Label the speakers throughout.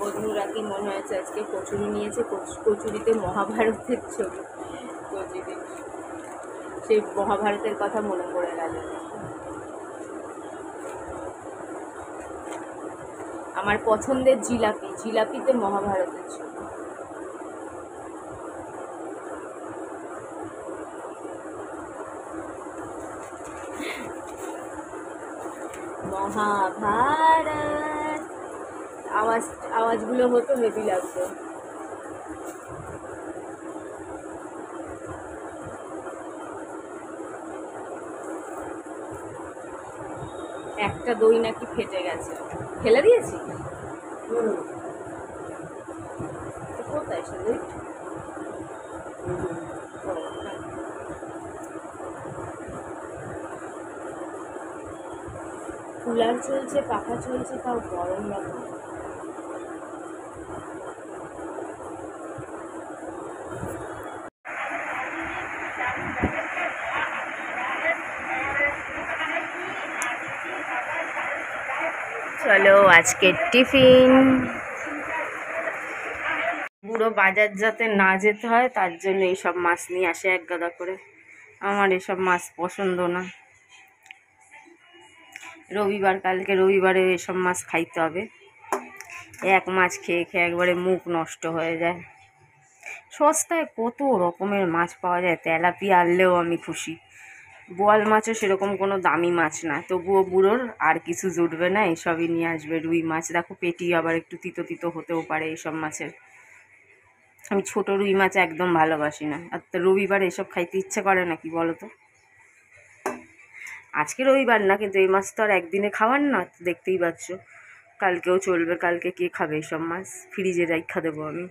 Speaker 1: বন্ধুরা কি মনে হয়েছে আজকে কচুরি নিয়েছে, কচুরিতে মহাভারতের ছবি, কচুরি সেই মহাভারতের কথা মনে পড়ে গেল। আমার পছন্দের জিলাপি, জিলাপিতে মহাভারতের ছবি। মহাভারত আওয়াজগুলো হতো, হেভি লাগতো। একটা দই নাকি ফেটে গেছে, ফেলে দিয়েছি। কোথায় সে দই? কুলার চলছে, পাখা চলছে, তাও গরম লাগে। চলো আজকের টিফিন। পুরো বাজার যাতে না যেতে হয় তার জন্য এইসব মাছ নিয়ে আসে এক গাদা করে। আমার এসব মাছ পছন্দ না। রবিবার, কালকে রবিবারে এসব মাছ খাইতে হবে। এক মাছ খেয়ে খেয়ে একবারে মুখ নষ্ট হয়ে যায়। সস্তায় কত রকমের মাছ পাওয়া যায়, তেলাপিয়া আনলেও আমি খুশি। বোয়াল মাছও সেরকম কোনো দামি মাছ না, তবুও বুড়োর আর কিছু জুটবে না, এসবই নিয়ে আসবে। রুই মাছ দেখো, পেটি আবার একটু তিতো তিতো হতেও পারে এইসব মাছের। আমি ছোট রুই মাছ একদম ভালোবাসি না। আর তো রবিবার এসব খাইতে ইচ্ছে করে নাকি বলো তো? আজকে রবিবার না, কিন্তু এই মাছ তো আর একদিনে খাওয়ার না, দেখতেই পাচ্ছ। কালকেও চলবে, কালকে কে খাবে এইসব মাছ? ফ্রিজে রাখা দেবো আমি।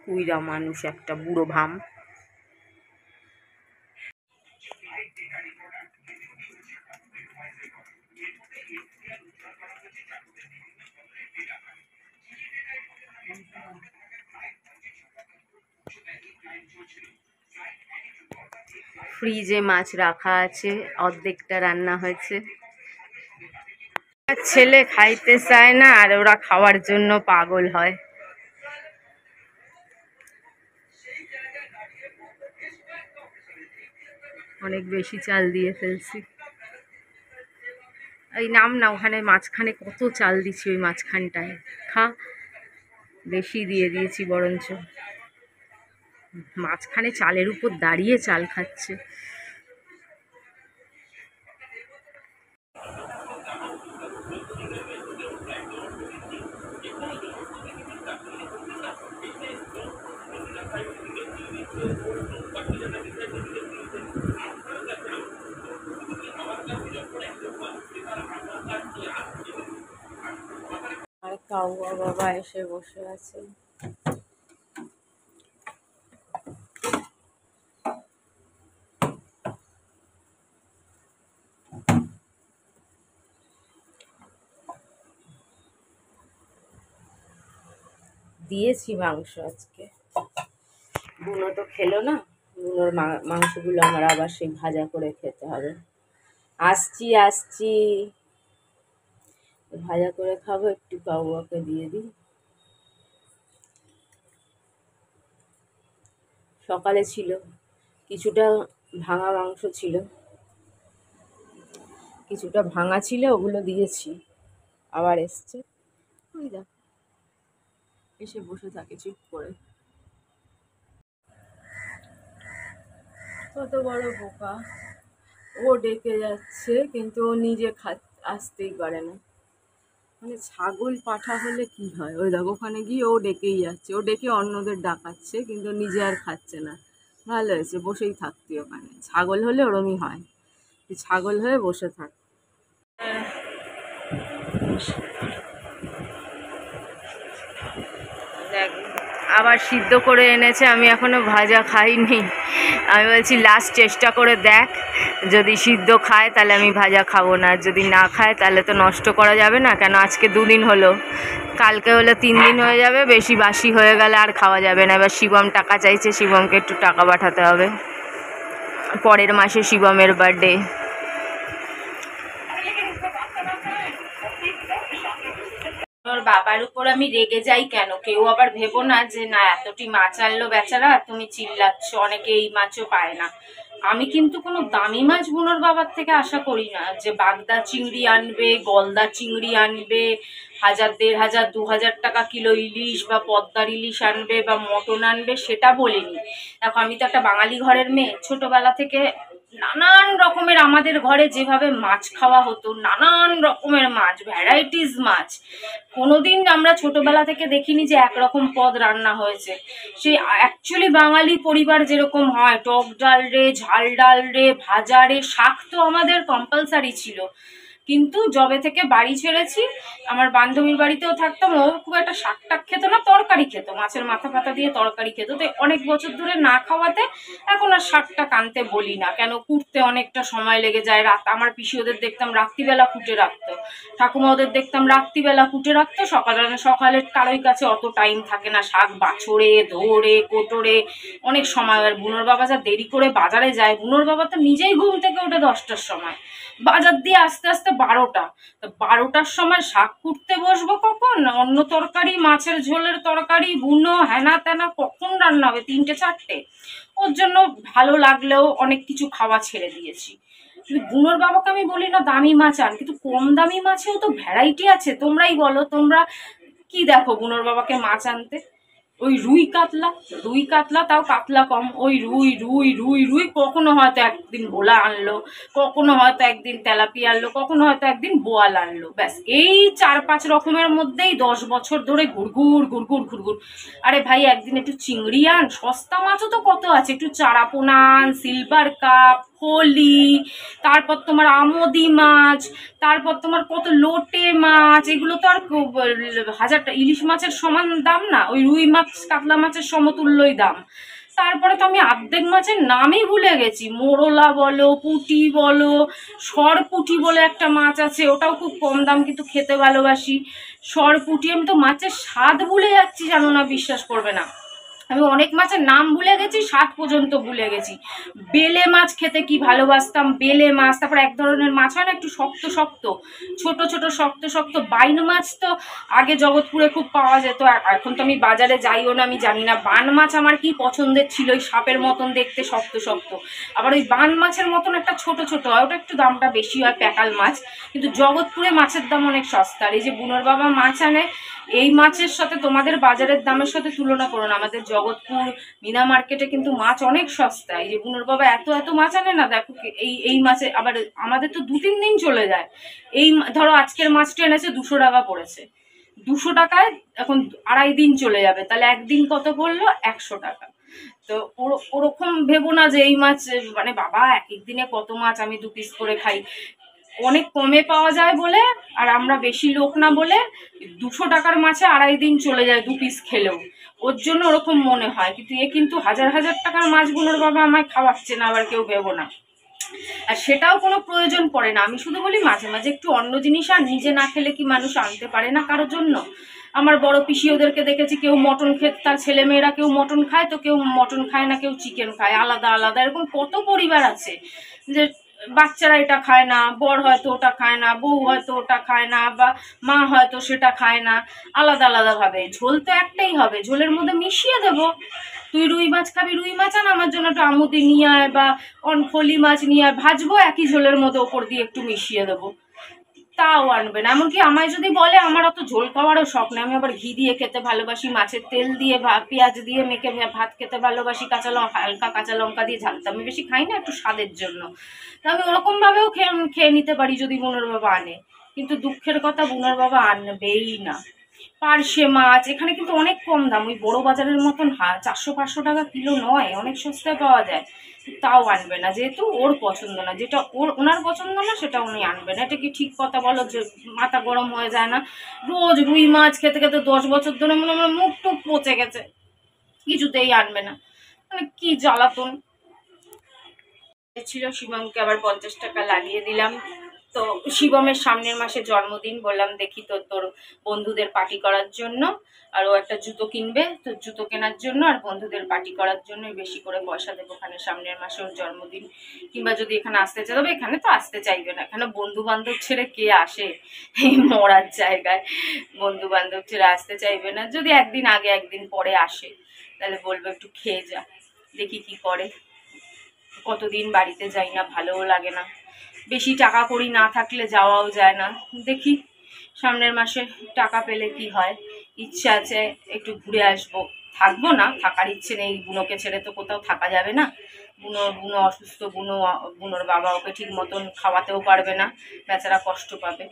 Speaker 1: কুইরা মানুষ একটা, বুড়ো ভাম। ফ্রিজে মাছ রাখা আছে, অর্ধেকটা রান্না হয়েছে। ছেলে খাইতে চায় না আর ওরা খাওয়ার জন্য পাগল হয়। অনেক বেশি চাল দিয়ে ফেলছি। এই নাম না, ওখানে মাঝখানে কত চাল দিচ্ছি, ওই মাঝখানটায় খা। বেশি দিয়ে দিয়েছি বরঞ্চ। মাঝখানে চালের উপর দাঁড়িয়ে চাল খাচ্ছে। আর কাউয়া বাবা এসে বসে আছে। দিয়েছি মাংস আজকে, বুনো তো খেলো না। বুনোর মাংসগুলো আমার আবার সেই ভাজা করে খেতে হবে। আসছি ভাজা করে খাবো, একটু কাউয়াকে দিয়ে দিই। সকালে ছিল কিছুটা ভাঙা মাংস, ছিল কিছুটা ভাঙা ছিল, ওগুলো দিয়েছি। আবার এসছে, ওই দেখ এসে বসে থাকে চুপ করে। কত বড় বোকা! ও ডেকে যাচ্ছে কিন্তু ও নিজে আসতেই পারে না। মানে ছাগল পাঠা হলে কি হয়, ওই দেখো ওখানে গিয়ে ও ডেকেই যাচ্ছে, ও ডেকে অন্যদের ডাকাচ্ছে কিন্তু নিজে আর খাচ্ছে না। ভালো হয়েছে, বসেই থাকতি ওখানে। ছাগল হলে ওরমই হয়, ছাগল হয়ে বসে থাক। দেখ আবার সিদ্ধ করে এনেছে, আমি এখনো ভাজা খাইনি। আমি বলছি লাস্ট চেষ্টা করে দেখ, যদি সিদ্ধ খায় তাহলে আমি ভাজা খাবো না, যদি না খায় তাহলে তো নষ্ট করা যাবে না। কেন আজকে 2 দিন হলো, কালকে হলে 3 দিন হয়ে যাবে, বেশি বাসি হয়ে গেলে আর খাওয়া যাবে না। এবার শিবম টাকা চাইছে, শিবমকে একটু টাকা পাঠাতে হবে। পরের মাসে শিবমের বার্থডে। ওর বাবার উপর আমি রেগে যাই কেন, কেউ আবার ভেবো না যে না এতটি মাছ আনলো বেচারা তুমি চিল্লাচ্ছ, অনেকে এই মাছও পায় না। আমি কিন্তু কোনো দামি মাছ বুনোর বাবার থেকে আশা করি না যে বাগদা চিংড়ি আনবে, গলদা চিংড়ি আনবে, 1000, 1500, 2000 টাকা কিলো ইলিশ বা পদ্মার ইলিশ আনবে বা মটন আনবে, সেটা বলিনি। দেখো আমি তো একটা বাঙালি ঘরের মেয়ে, ছোটবেলা থেকে নানান রকমের আমাদের ঘরে যেভাবে মাছ খাওয়া হতো, নানান রকমের মাছ, ভ্যারাইটিস মাছ, কোনোদিন আমরা ছোটবেলা থেকে দেখিনি যে একরকম পদ রান্না হয়েছে। সেই অ্যাকচুয়ালি বাঙালি পরিবার যেরকম হয়, টক ডাল রে, ঝাল ডাল রে, ভাজা রে, শাক তো আমাদের কম্পালসারি ছিল। কিন্তু যবে থেকে বাড়ি ছেড়েছি, আমার বান্ধবীর বাড়িতেও থাকতাম, ও খুব একটা শাক টাক খেত না, তরকারি খেত, মাছের মাথা ফাতা দিয়ে তরকারি খেত। তো অনেক বছর ধরে না খাওয়াতে এখন আর শাকটা আনতে বলি না, কেন কুটতে অনেকটা সময় লেগে যায়। রাত আমার পিসি ওদের দেখতাম রাত্রিবেলা কুটে রাখতো, ঠাকুমা ওদের দেখতাম রাত্রিবেলা কুটে রাখতো, সকালে কারোই কাছে অত টাইম থাকে না শাক বাছরে ধরে কোটরে, অনেক সময়। আর বুনোর বাবা যা দেরি করে বাজারে যায়, বুনোর বাবা তো নিজেই ঘুম থেকে ওঠে 10টার সময়, বাজার দিয়ে আস্তে আস্তে 12টা। তো 12টার সময় শাক কুটতে বসবো কখন, অন্য তরকারি, মাছের ঝোলের তরকারি, বুনো হ্যানা ত্যানা কখন রান্না হবে, 3টে 4টে। ওর জন্য ভালো লাগলেও অনেক কিছু খাওয়া ছেড়ে দিয়েছি। বুনোর বাবাকে আমি বলি না দামি মাছ আন, কিন্তু কম দামি মাছেও তো ভ্যারাইটি আছে। তোমরাই বলো, তোমরা কি দেখো বুনোর বাবাকে মাছ আনতে? ওই রুই কাতলা, তাও কাতলা কম, ওই রুই রুই রুই রুই, কখনো হয়তো একদিন ভোলা আনলো, কখনো হয়তো একদিন তেলাপিয়া আনলো, কখনো হয়তো একদিন বোয়াল আনলো, ব্যাস এই 4-5 রকমের মধ্যেই 10 বছর ধরে ঘুরঘুর ঘুরঘুর ঘুরঘুর। আরে ভাই একদিন একটু চিংড়ি আন, সস্তা মাছও তো কত আছে, একটু চারাপোনা আন, সিলভার কাপ, ফলি, তারপর তোমার আমোদি মাছ, তারপর তোমার কত লোটে মাছ, এগুলো তো আর 1000টা ইলিশ মাছের সমান দাম না, ওই রুই মাছ কাতলা মাছের সমতুল্যই দাম। তারপরে তো আমি অর্ধেক মাছের নামই ভুলে গেছি, মোরলা বলো, পুঁটি বলো, সরপুঁটি বলে একটা মাছ আছে, ওটাও খুব কম দাম কিন্তু খেতে ভালোবাসি। সরপুঁটি, আমি তো মাছের স্বাদ ভুলে যাচ্ছি, জানো না, বিশ্বাস করবে না। আমি অনেক মাছের নাম ভুলে গেছি, স্বাদ পর্যন্ত ভুলে গেছি। বেলে মাছ খেতে কি ভালোবাসতাম, বেলে মাছ। তারপর এক ধরনের মাছ হয় না একটু শক্ত শক্ত, ছোট ছোট শক্ত শক্ত, বাইন মাছ তো আগে জগৎপুরে খুব পাওয়া যেত, এখন তো আমি বাজারে যাইও না, আমি জানি না। বান মাছ আমার কি পছন্দের ছিল, ওই সাপের মতন দেখতে, শক্ত শক্ত। আবার ওই বান মাছের মতন একটা ছোট ছোট হয়, ওটা একটু দামটা বেশি হয়, প্যাকাল মাছ। কিন্তু জগৎপুরে মাছের দাম অনেক সস্তা। আর এই যে বুনোর বাবা মাছ আনে, এই মাছের সাথে তোমাদের বাজারের দামের সাথে তুলনা করো না। আমাদের জগৎপুর মিনা মার্কেটে কিন্তু মাছ অনেক সস্তা। এই যে বুনোর বাবা এত এত মাছ আনে না, দেখো এই মাছে আবার আমাদের তো 2-3 দিন চলে যায়। এই ধরো আজকের মাছটা এনেছে 200 টাকা পড়েছে, 200 টাকায় এখন 2.5 দিন চলে যাবে, তাহলে একদিন কত পড়লো, 100 টাকা। তো ওরকম ভেবো না যে এই মাছ মানে বাবা এক এক দিনে কত মাছ, আমি 2 পিস করে খাই। অনেক কমে পাওয়া যায় বলে, আর আমরা বেশি লোক না বলে 200 টাকার মাছে 2.5 দিন চলে যায় 2 পিস খেলেও, ওর জন্য ওরকম মনে হয়। কিন্তু এ কিন্তু 1000 টাকার মাছগুলোর বাবা আমায় খাওয়াচ্ছে না, আবার কেউ ভেবো না। আর সেটাও কোনো প্রয়োজন পড়ে না, আমি শুধু বলি মাঝে মাঝে একটু অন্য জিনিস, আর নিজে না খেলে কি মানুষ আনতে পারে না কারোর জন্য? আমার বড় পিসি ওদেরকে দেখেছি, কেউ মটন খেতে, তার ছেলে মেয়েরা কেউ মটন খায়, তো কেউ মটন খায় না, কেউ চিকেন খায়, আলাদা আলাদা। এরকম কত পরিবার আছে যে বাচ্চারা এটা খায় না, বর হয়তো ওটা খায় না, বউ হয়তো ওটা খায় না, বা মা হয়তো সেটা খায় না, আলাদা আলাদা ভাবে। ঝোল তো একটাই হবে, ঝোলের মধ্যে মিশিয়ে দেবো। তুই রুই মাছ খাবি, রুই মাছ আন, আমার জন্য একটু আমুদি নিয়ে আয়, বা ফলি মাছ নিয়ে আয়, ভাজবো একই ঝোলের মধ্যে ওপর দিয়ে একটু মিশিয়ে দেবো, তাও আনবে না। এমনকি আমায় যদি বলে, আমার অত ঝোল খাওয়ারও শখ নেই, আমি আবার ঘি দিয়ে খেতে ভালোবাসি, মাছের তেল দিয়ে পেঁয়াজ দিয়ে মেখে ভাত খেতে ভালোবাসি, হালকা কাঁচা লঙ্কা দিয়ে ঝালতে আমি বেশি খাই না, একটু স্বাদের জন্য। তো আমি ওরকম ভাবেও খেয়ে নিতে পারি যদি বুনোর বাবা আনে। কিন্তু দুঃখের কথা, বুনোর বাবা আনবেই না। পার্শে মাছ এখানে কিন্তু অনেক কম দাম, ওই বড় বাজারের মতন 400-500 টাকা কিলো নয়, অনেক সস্তায় পাওয়া যায়। তাও আনবে না, যেহেতু ওর পছন্দ না, যেটা ওনার পছন্দ না সেটা উনি আনবে না। এটা কি ঠিক কথা বলো? যে মাথা গরম হয়ে যায় না? রোজ রুই মাছ খেতে খেতে 10 বছর ধরে মনে হয় মুখ টুক পচে গেছে, কিছুতেই আনবে না। মানে কি জ্বালাতন ছিল। শিবমকে আবার 50 টাকা লাগিয়ে দিলাম, তো শিবমের সামনের মাসে জন্মদিন, বললাম দেখি তোর বন্ধুদের পার্টি করার জন্য, আর ও একটা জুতো কিনবে, তো জুতো কেনার জন্য আর বন্ধুদের পার্টি করার জন্য বেশি করে পয়সা দেবো ওখানে, সামনের মাসে ওর জন্মদিন। কিংবা যদি এখানে আসতে চাই, তবে এখানে তো আসতে চাইবে না, এখানে বন্ধু বান্ধব ছেড়ে কে আসে এই মরার জায়গায়, বন্ধু বান্ধব ছেড়ে আসতে চাইবে না। যদি একদিন আগে একদিন পরে আসে তাহলে বলবো একটু খেয়ে যা, দেখি কি করে। কতদিন বাড়িতে যাই না, ভালোও লাগে না, বেশি টাকা কড়ি না থাকলে যাওয়াও যায় না। দেখি সামনের মাসে টাকা পেলে কি হয়, ইচ্ছা আছে একটু ঘুরে আসবো। থাকবো না, থাকার ইচ্ছে নেই, বুনোকে ছেড়ে তো কোথাও থাকা যাবে না। বুনো অসুস্থ, বুনোর বাবা ওকে ঠিক মতন খাওয়াতেও পারবে না, বেচারা কষ্ট পাবে।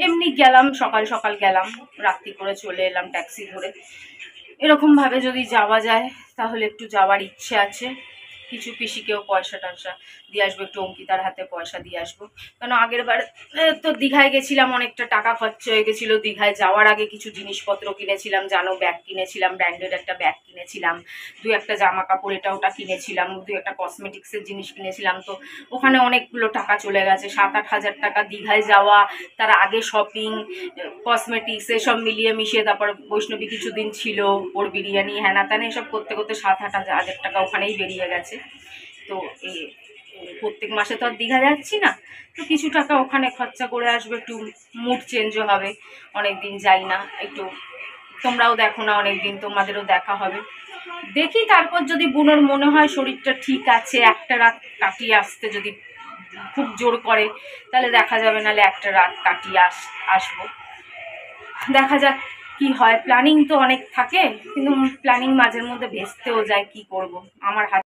Speaker 1: এমনি গেলাম, সকাল সকাল গেলাম, রাত্রি করে চলে এলাম ট্যাক্সি ধরে। এরকমভাবে যদি যাওয়া যায় তাহলে একটু যাওয়ার ইচ্ছে আছে। কিছু পিসিকেও পয়সা টয়সা দিয়ে আসবো, একটু অঙ্কিতার হাতে পয়সা দিয়ে আসবো। কেন আগের বার তো দীঘায় গেছিলাম, অনেকটা টাকা খরচা হয়ে গেছিলো। দীঘায় যাওয়ার আগে কিছু জিনিসপত্র কিনেছিলাম, জানো, ব্যাগ কিনেছিলাম, ব্র্যান্ডেড একটা ব্যাগ কিনেছিলাম, দু একটা জামা কাপড় এটা ওটা কিনেছিলাম, দু একটা কসমেটিক্সের জিনিস কিনেছিলাম। তো ওখানে অনেকগুলো টাকা চলে গেছে, 7-8 হাজার টাকা দীঘায় যাওয়া, তার আগে শপিং, কসমেটিক্স এসব মিলিয়ে মিশিয়ে। তারপর বৈষ্ণবী কিছুদিন ছিল, ওর বিরিয়ানি হ্যানা ত্যানা এসব করতে করতে 7-8 হাজার টাকা ওখানেই বেরিয়ে গেছে। তো এই প্রত্যেক মাসে তো আর দীঘা যাচ্ছি না, তো কিছু টাকা ওখানে খরচা করে আসবে, একটু মুড চেঞ্জও হবে। অনেক দিন যাই না, একটু তোমরাও দেখো না অনেক দিন, তোমাদেরও দেখা হবে। দেখি তারপর যদি বুনোর মনে হয় শরীরটা ঠিক আছে, একটা রাত কাটিয়ে আসতে যদি খুব জোর করে তাহলে দেখা যাবে, নাহলে একটা রাত কাটিয়ে আসবো। দেখা যাক কি হয়। প্ল্যানিং তো অনেক থাকে, কিন্তু প্ল্যানিং মাঝের মধ্যে ভেস্তেও যায়, কি করব, আমার হাতে